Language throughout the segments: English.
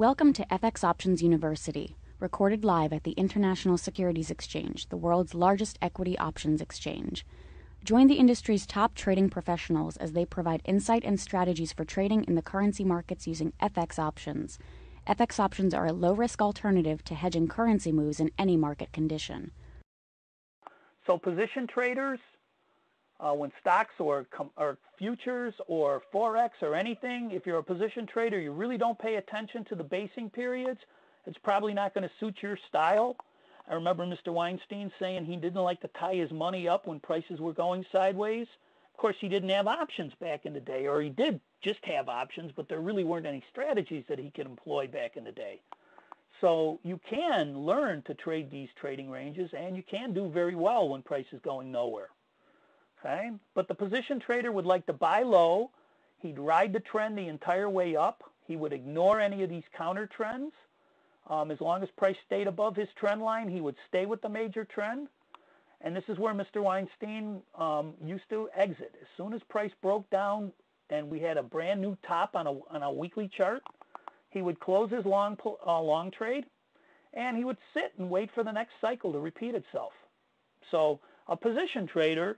Welcome to FX Options University, recorded live at the International Securities Exchange, the world's largest equity options exchange. Join the industry's top trading professionals as they provide insight and strategies for trading in the currency markets using FX options. FX options are a low-risk alternative to hedging currency moves in any market condition. So position traders, when stocks or futures or Forex or anything, if you're a position trader, you really don't pay attention to the basing periods. It's probably not going to suit your style. I remember Mr. Weinstein saying he didn't like to tie his money up when prices were going sideways. Of course, he didn't have options back in the day, or he did just have options, but there really weren't any strategies that he could employ back in the day. So you can learn to trade these trading ranges, and you can do very well when price is going nowhere. Okay? But the position trader would like to buy low. He'd ride the trend the entire way up. He would ignore any of these counter trends. As long as price stayed above his trend line, he would stay with the major trend. And this is where Mr. Weinstein used to exit. As soon as price broke down and we had a brand new top on a weekly chart, he would close his long trade, and he would sit and wait for the next cycle to repeat itself. So a position trader,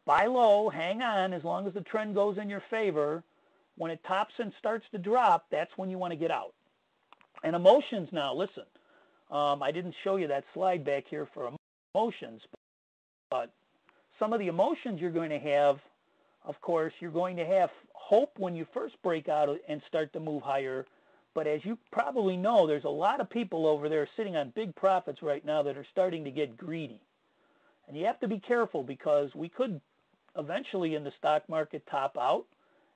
buy low, hang on as long as the trend goes in your favor. When it tops and starts to drop, that's when you want to get out. And emotions now, listen, I didn't show you that slide back here for emotions, but some of the emotions you're going to have, of course, you're going to have hope when you first break out and start to move higher. But as you probably know, there's a lot of people over there sitting on big profits right now that are starting to get greedy. And you have to be careful, because we could eventually in the stock market top out,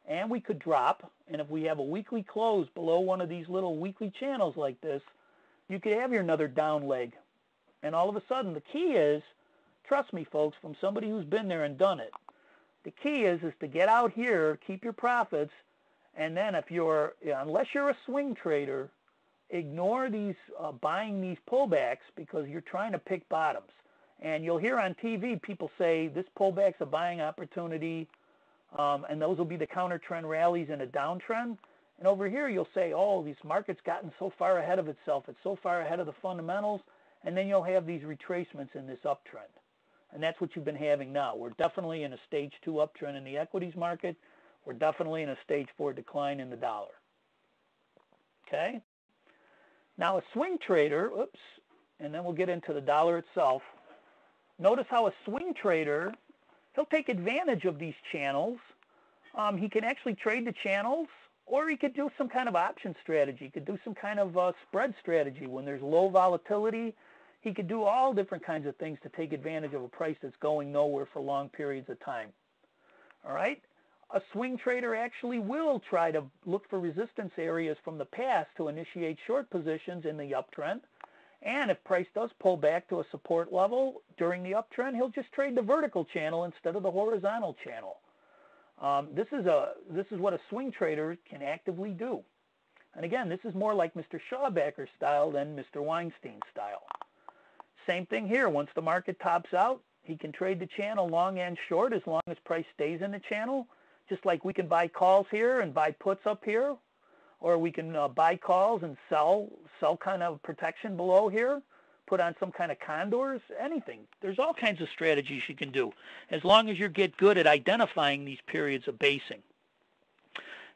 and we could drop. And if we have a weekly close below one of these little weekly channels like this, you could have your another down leg. And all of a sudden, the key is, trust me folks, from somebody who's been there and done it, the key is to get out here, keep your profits, and then unless you're a swing trader, ignore these buying these pullbacks, because you're trying to pick bottoms. And you'll hear on TV people say this pullback's a buying opportunity, and those will be the counter trend rallies in a downtrend. And over here you'll say, oh, this market's gotten so far ahead of itself, it's so far ahead of the fundamentals, and then you'll have these retracements in this uptrend. And that's what you've been having now. We're definitely in a stage 2 uptrend in the equities market. We're definitely in a stage 4 decline in the dollar. Okay? Now a swing trader, and then we'll get into the dollar itself. Notice how a swing trader, he'll take advantage of these channels. He can actually trade the channels, or he could do some kind of option strategy. He could do some kind of spread strategy. When there's low volatility, he could do all different kinds of things to take advantage of a price that's going nowhere for long periods of time. All right? A swing trader actually will try to look for resistance areas from the past to initiate short positions in the uptrend. And if price does pull back to a support level during the uptrend, he'll just trade the vertical channel instead of the horizontal channel. This is what a swing trader can actively do. And again, this is more like Mr. Schaubacker style than Mr. Weinstein style. Same thing here. Once the market tops out, he can trade the channel long and short as long as price stays in the channel. Just like we can buy calls here and buy puts up here, or we can buy calls and sell kind of protection below here, put on some kind of condors, anything. There's all kinds of strategies you can do as long as you get good at identifying these periods of basing.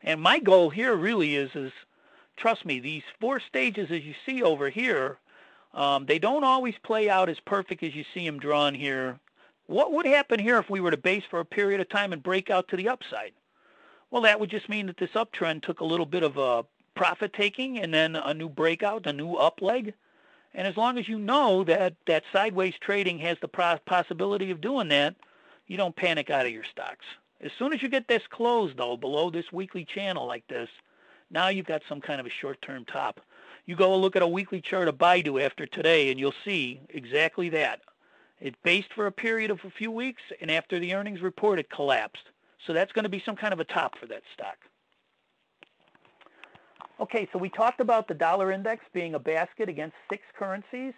And my goal here really is trust me, these 4 stages as you see over here, they don't always play out as perfect as you see them drawn here. What would happen here if we were to base for a period of time and break out to the upside? Well, that would just mean that this uptrend took a little bit of a profit taking and then a new breakout, a new up leg. And as long as you know that sideways trading has the possibility of doing that, you don't panic out of your stocks. As soon as you get this closed, though, below this weekly channel like this, now you've got some kind of a short-term top. You go look at a weekly chart of Baidu after today, and you'll see exactly that. It based for a period of a few weeks, and after the earnings report, it collapsed. So that's going to be some kind of a top for that stock. Okay, so we talked about the dollar index being a basket against 6 currencies.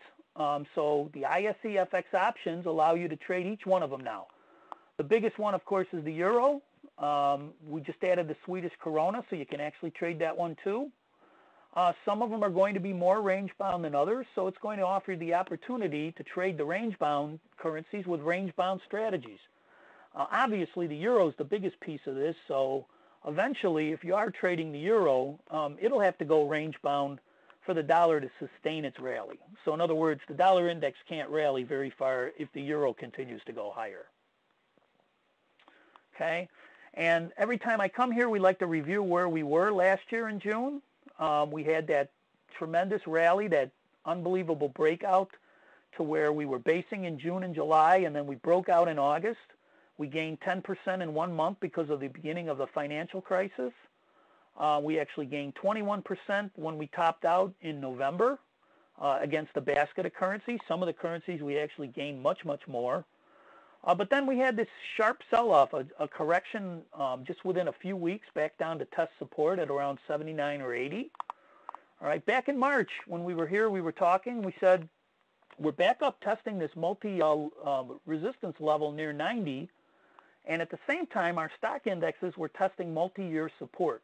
So the ISE FX options allow you to trade each one of them now. The biggest one, of course, is the euro. We just added the Swedish krona, so you can actually trade that one too. Some of them are going to be more range-bound than others, so it's going to offer you the opportunity to trade the range-bound currencies with range-bound strategies. Obviously, the euro is the biggest piece of this, so eventually, if you are trading the euro, it'll have to go range-bound for the dollar to sustain its rally. So in other words, the dollar index can't rally very far if the euro continues to go higher. Okay, and every time I come here, we like to review where we were last year in June. We had that tremendous rally, that unbelievable breakout to where we were basing in June and July, and then we broke out in August. We gained 10% in 1 month because of the beginning of the financial crisis. We actually gained 21% when we topped out in November against a basket of currencies. Some of the currencies we actually gained much, much more. But then we had this sharp sell-off, a correction just within a few weeks back down to test support at around 79 or 80. All right, back in March when we were here, we were talking, we said we're back up testing this multi-resistance level near 90, and at the same time our stock indexes were testing multi-year support.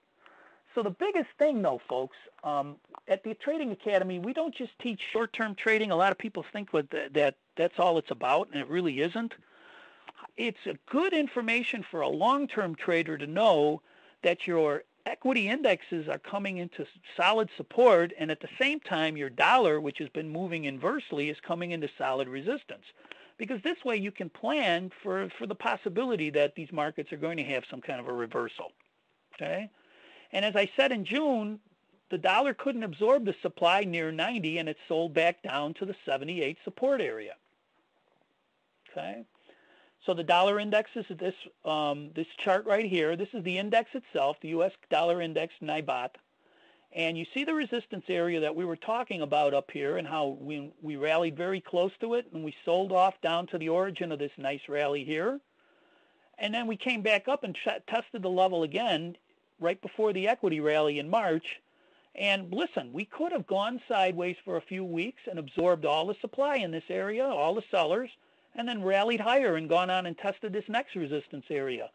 So the biggest thing though, folks, at the Trading Academy, we don't just teach short-term trading. A lot of people think that's all it's about, and it really isn't. It's a good information for a long-term trader to know that your equity indexes are coming into solid support, and at the same time your dollar, which has been moving inversely, is coming into solid resistance. Because this way you can plan for the possibility that these markets are going to have some kind of a reversal. Okay? And as I said in June, the dollar couldn't absorb the supply near 90, and it sold back down to the 78 support area. Okay? So the dollar index is this chart right here. This is the index itself, the U.S. dollar index, NIBOT. And you see the resistance area that we were talking about up here and how we rallied very close to it, and we sold off down to the origin of this nice rally here. And then we came back up and tested the level again right before the equity rally in March. And listen, we could have gone sideways for a few weeks and absorbed all the supply in this area, all the sellers, and then rallied higher and gone on and tested this next resistance area.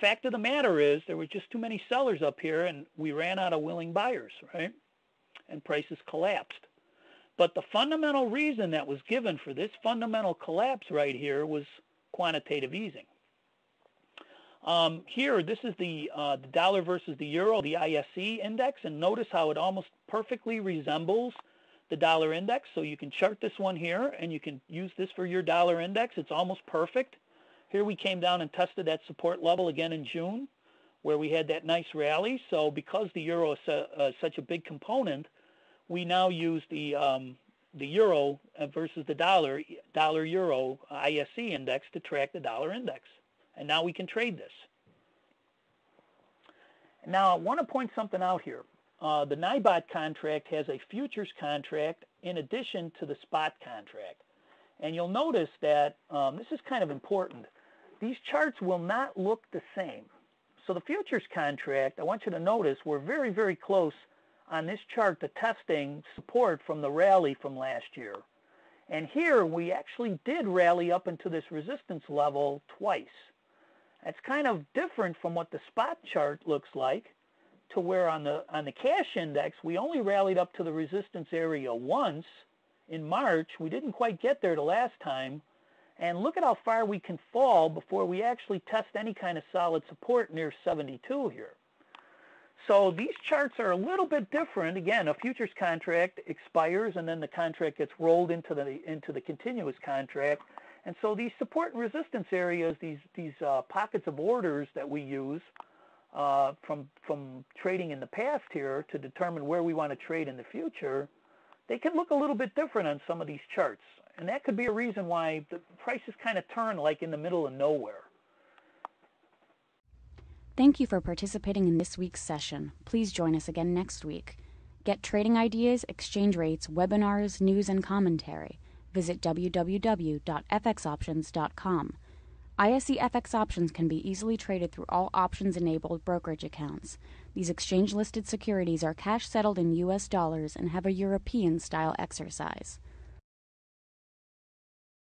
Fact of the matter is there were just too many sellers up here, and we ran out of willing buyers, right? And prices collapsed. But the fundamental reason that was given for this fundamental collapse right here was quantitative easing. Here, this is the dollar versus the euro, the ISE index, and notice how it almost perfectly resembles the dollar index. So you can chart this one here, and you can use this for your dollar index. It's almost perfect. Here we came down and tested that support level again in June, where we had that nice rally. So because the euro is such a big component, we now use the euro versus the dollar-euro ISE index to track the dollar index. And now we can trade this. Now I want to point something out here. The NIBOT contract has a futures contract in addition to the spot contract. And you'll notice that this is kind of important. These charts will not look the same. So the futures contract, I want you to notice, we're very, very close on this chart to testing support from the rally from last year. And here we actually did rally up into this resistance level twice. That's kind of different from what the spot chart looks like, to where on the cash index we only rallied up to the resistance area once in March. We didn't quite get there the last time, and look at how far we can fall before we actually test any kind of solid support near 72 here. So these charts are a little bit different. Again, a futures contract expires and then the contract gets rolled into the continuous contract. And so these support and resistance areas, these pockets of orders that we use from trading in the past here to determine where we want to trade in the future, they can look a little bit different on some of these charts. And that could be a reason why the prices kind of turn like in the middle of nowhere. Thank you for participating in this week's session. Please join us again next week. Get trading ideas, exchange rates, webinars, news, and commentary. Visit www.fxoptions.com. ISE FX options can be easily traded through all options-enabled brokerage accounts. These exchange-listed securities are cash-settled in U.S. dollars and have a European-style exercise.